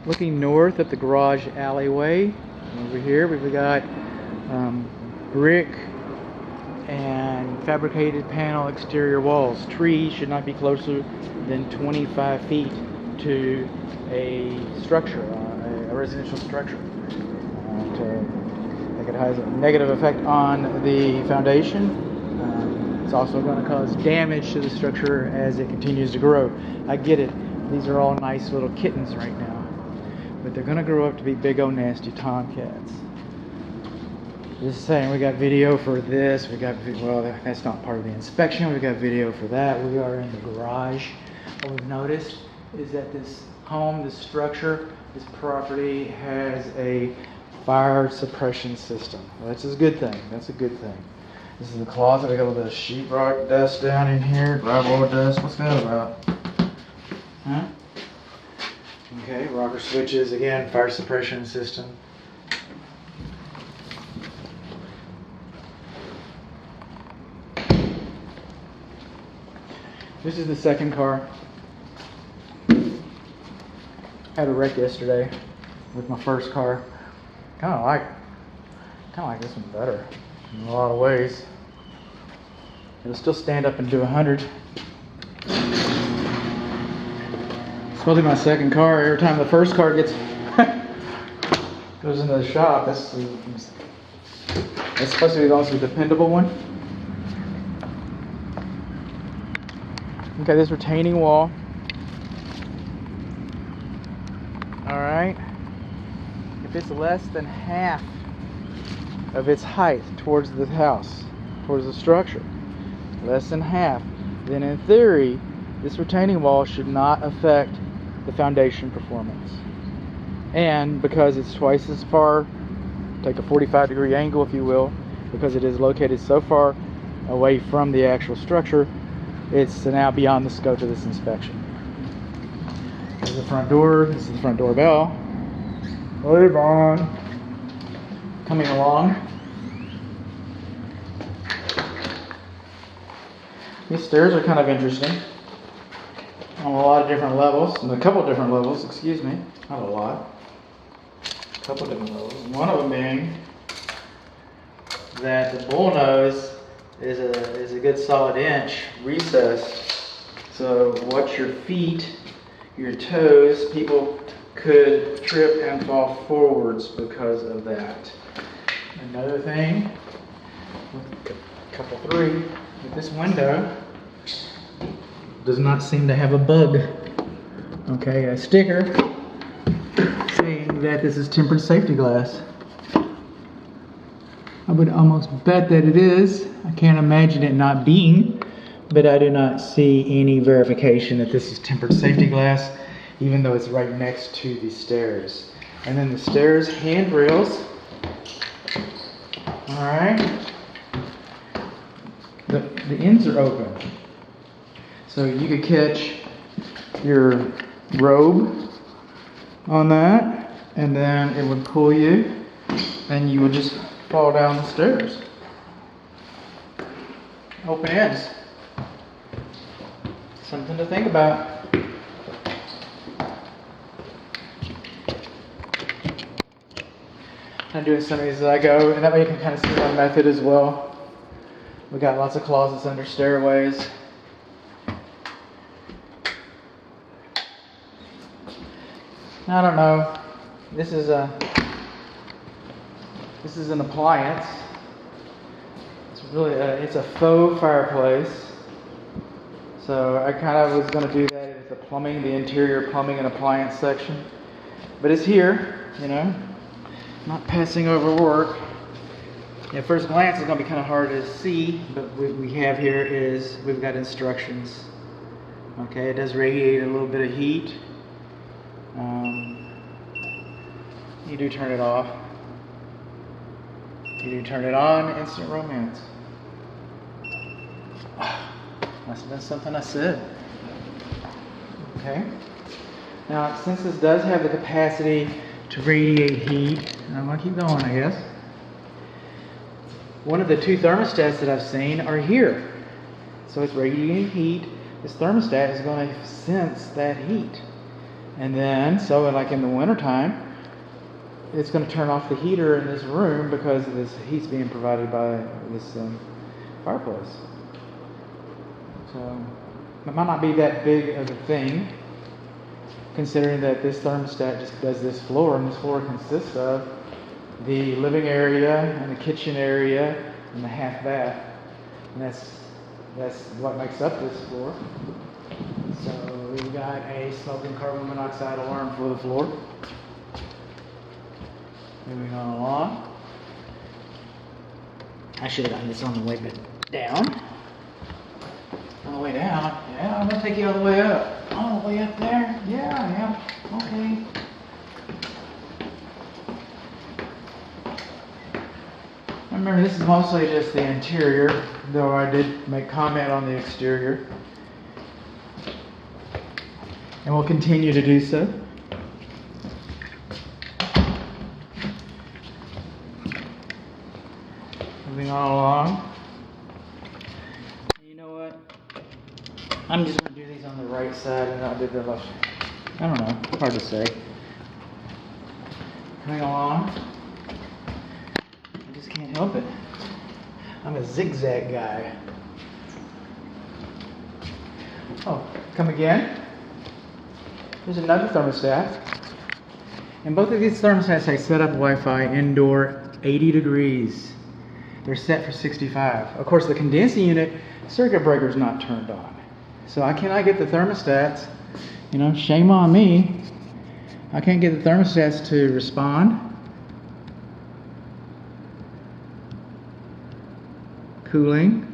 Looking north at the garage alleyway, over here we've got brick and fabricated panel exterior walls. Trees should not be closer than 25 feet to a structure, a residential structure. It has a negative effect on the foundation. It's also going to cause damage to the structure as it continues to grow. I get it. These are all nice little kittens right now, but they're going to grow up to be big old nasty tomcats. Just saying, we got video for this. Well, that's not part of the inspection. We got video for that. We are in the garage. What we've noticed is that this home, this structure, this property has a fire suppression system. Well, that's a good thing. That's a good thing. This is the closet. We got a little bit of sheetrock dust down in here, drywall dust. What's that about? Huh? Okay, rocker switches again, fire suppression system. This is the second car. Had a wreck yesterday with my first car. Kind of like this one better in a lot of ways. It'll still stand up and do 100. It's probably my second car. Every time the first car gets goes into the shop, that's supposed to be the most dependable one. Okay, this retaining wall. Alright. If it's less than half of its height towards the house, towards the structure, less than half, then in theory, this retaining wall should not affect the foundation performance. And because it's twice as far, take a 45-degree angle if you will, because it is located so far away from the actual structure, it's now beyond the scope of this inspection. There's the front door. This is the front doorbell. Live on. Coming along. These stairs are kind of interesting. On a lot of different levels. A couple different levels, excuse me. Not a lot. A couple different levels. One of them being that the bullnose is a good solid inch recessed, so watch your feet, your toes. People could trip and fall forwards because of that. Another thing, couple three, with this window does not seem to have a bug. Okay, a sticker saying that this is tempered safety glass. I would almost bet that it is. I can't imagine it not being, but I do not see any verification that this is tempered safety glass, even though it's right next to the stairs. And then the stairs handrails. Alright. The ends are open. So you could catch your robe on that, and then it would pull you, and you would just fall down the stairs. Open ends. Something to think about. I'm doing some of these as I go, and that way you can kind of see my method as well. We got lots of closets under stairways. I don't know. This is an appliance. It's really it's a faux fireplace. So I kind of was going to do that with the plumbing, the interior plumbing and appliance section. But it's here, you know. Not passing over work. At first glance, it's going to be kind of hard to see, but what we have here is we've got instructions. Okay, it does radiate a little bit of heat. You do turn it off. You do turn it on. Instant romance. Must have been something I said. Okay. Now, since this does have the capacity to radiate heat, and I'm going to keep going, I guess. One of the two thermostats that I've seen are here. So it's radiating heat. This thermostat is going to sense that heat. And then, so like in the wintertime, it's going to turn off the heater in this room because this heat's being provided by this fireplace. So it might not be that big of a thing, considering that this thermostat just does this floor, and this floor consists of the living area and the kitchen area and the half bath, and that's what makes up this floor. So we've got a smoking carbon monoxide alarm for the floor. Moving on along. I should have done this on the way down. On the way down? Yeah, I'm going to take you all the way up. All the way up there? Yeah, okay. Remember, this is mostly just the interior, though I did make comment on the exterior. And we'll continue to do so. Moving on along. You know what? I'm just going to do these on the right side and not do the left. I don't know. Hard to say. Coming along. I just can't help it. I'm a zigzag guy. Oh, come again. There's another thermostat. And both of these thermostats I set up Wi-Fi indoor 80 degrees. They're set for 65. Of course, the condensing unit circuit breaker is not turned on. So I cannot get the thermostats, shame on me. I can't get the thermostats to respond. Cooling.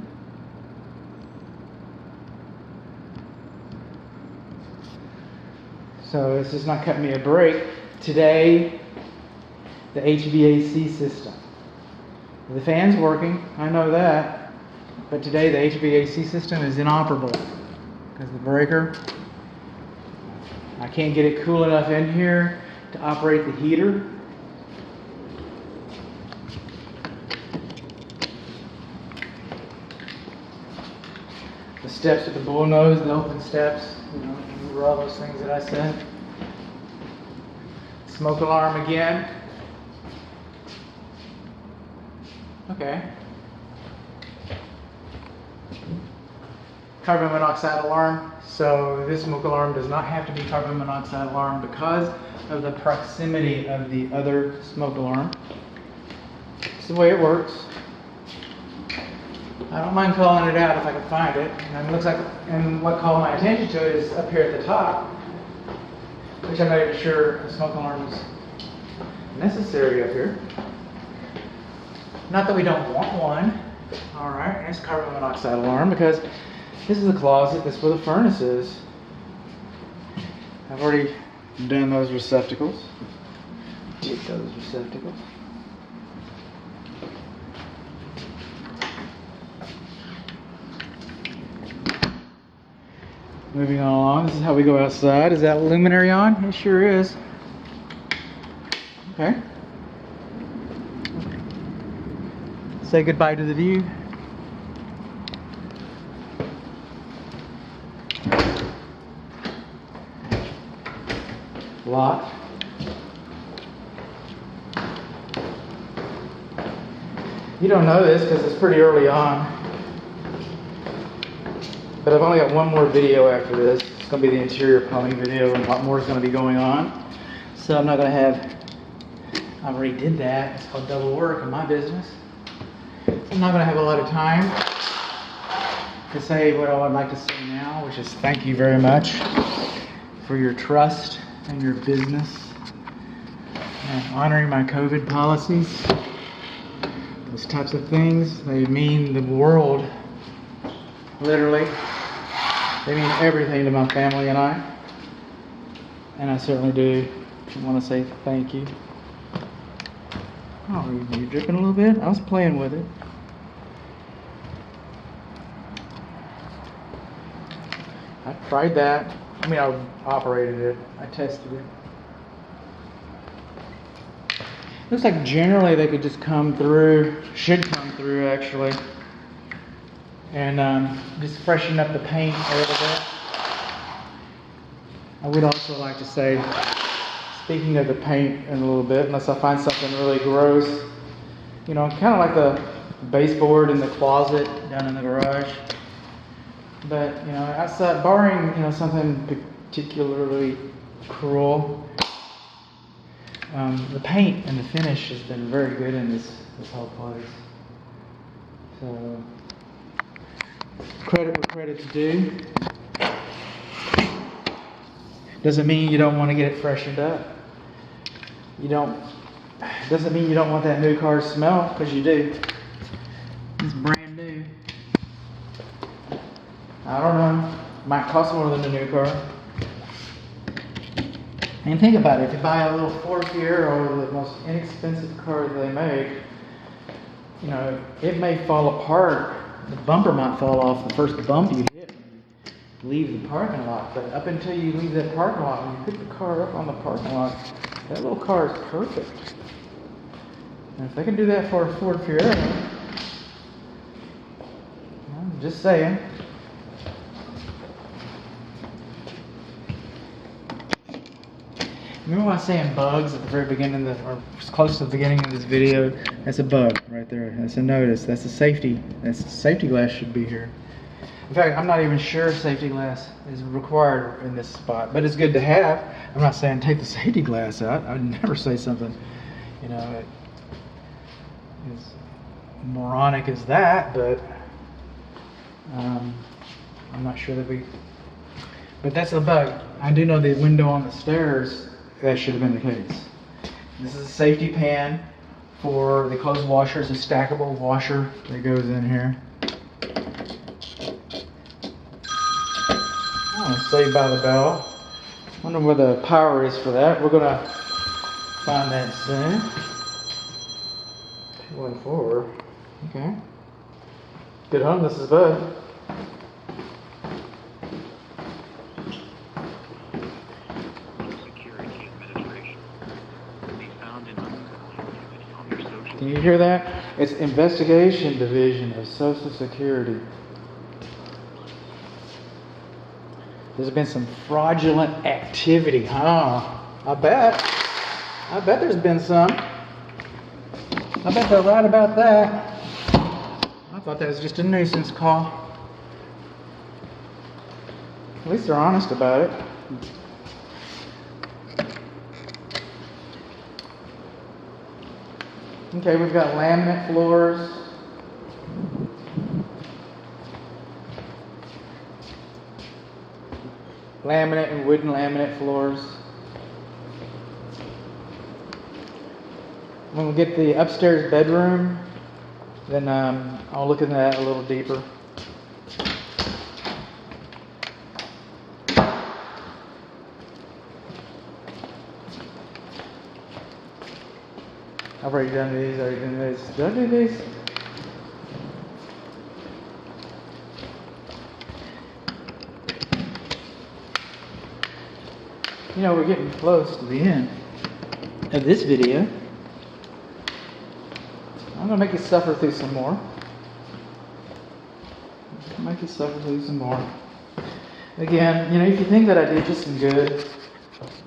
So this is not cutting me a break. Today, the HVAC system. The fan's working, I know that, but today the HVAC system is inoperable because the breaker, I can't get it cool enough in here to operate the heater. The steps with the bull nose, the open steps, remember all those things that I said. Smoke alarm again. Okay. Carbon monoxide alarm. So this smoke alarm does not have to be carbon monoxide alarm because of the proximity of the other smoke alarm. It's the way it works. I don't mind calling it out if I can find it. And it looks like, and what called my attention to it is up here at the top, which I'm not even sure a smoke alarm is necessary up here. Not that we don't want one. All right, here's carbon monoxide alarm because this is the closet. That's where the furnace is. I've already done those receptacles. Did those receptacles. Moving on along. This is how we go outside. Is that luminary on? It sure is. Okay. Say goodbye to the view. Locked. You don't know this because it's pretty early on. But I've only got one more video after this. It's going to be the interior plumbing video, and a lot more is going to be going on. So I'm not going to have... I already did that. It's called double work in my business. I'm not going to have a lot of time to say what I would like to say now, which is thank you very much for your trust and your business and honoring my COVID policies. Those types of things, they mean the world, literally. They mean everything to my family and I. And I certainly do want to say thank you. Oh, you're dripping a little bit? I was playing with it. I tried that. I mean, I operated it. I tested it. Looks like generally they could just come through, should come through actually, and just freshen up the paint a little bit. I would also like to say, speaking of the paint in a little bit, unless I find something really gross, you know, kind of like the baseboard in the closet down in the garage. But, you know, outside, barring, you know, something particularly cruel, the paint and the finish has been very good in this whole place. So, credit where credit's due. Doesn't mean you don't want to get it freshened up. Doesn't mean you don't want that new car smell, because you do. It's brand new. I don't know. Might cost more than a new car. And think about it. If you buy a little Ford Fiero, the most inexpensive car they make, you know, it may fall apart. The bumper might fall off the first bump you hit when you leave the parking lot. But up until you leave that parking lot, when you pick the car up on the parking lot, that little car is perfect. And if they can do that for a Ford Fiero, I'm just saying. Remember when I was saying bugs at the very beginning, or close to the beginning of this video? That's a bug right there. That's a notice. That's a safety. That's safety glass should be here. In fact, I'm not even sure safety glass is required in this spot, but it's good to have. I'm not saying take the safety glass out. I would never say something, you know, as moronic as that, but I'm not sure that but that's a bug. I do know the window on the stairs, that should have been the case. This is a safety pan for the clothes washer. It's a stackable washer that goes in here. Oh, Saved by the Bell. Wonder where the power is for that. We're gonna find that soon. 214. Okay. Good home. This is Bud. Can you hear that? It's Investigation Division of Social Security. There's been some fraudulent activity, huh? I bet there's been some. I bet they're right about that. I thought that was just a nuisance call. At least they're honest about it. Okay, we've got laminate floors. Laminate and wooden laminate floors. When we get the upstairs bedroom, then I'll look into that a little deeper. I've already done these, Did I do these? You know, we're getting close to the end of this video. I'm going to make you suffer through some more. Again, you know, if you think that I did you some good,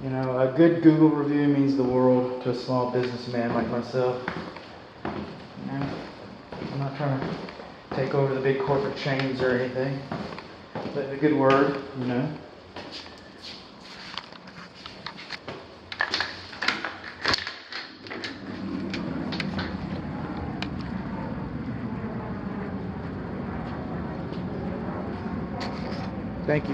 you know, a good Google review means the world to a small businessman like myself. You know, I'm not trying to take over the big corporate chains or anything, but a good word, you know. Thank you.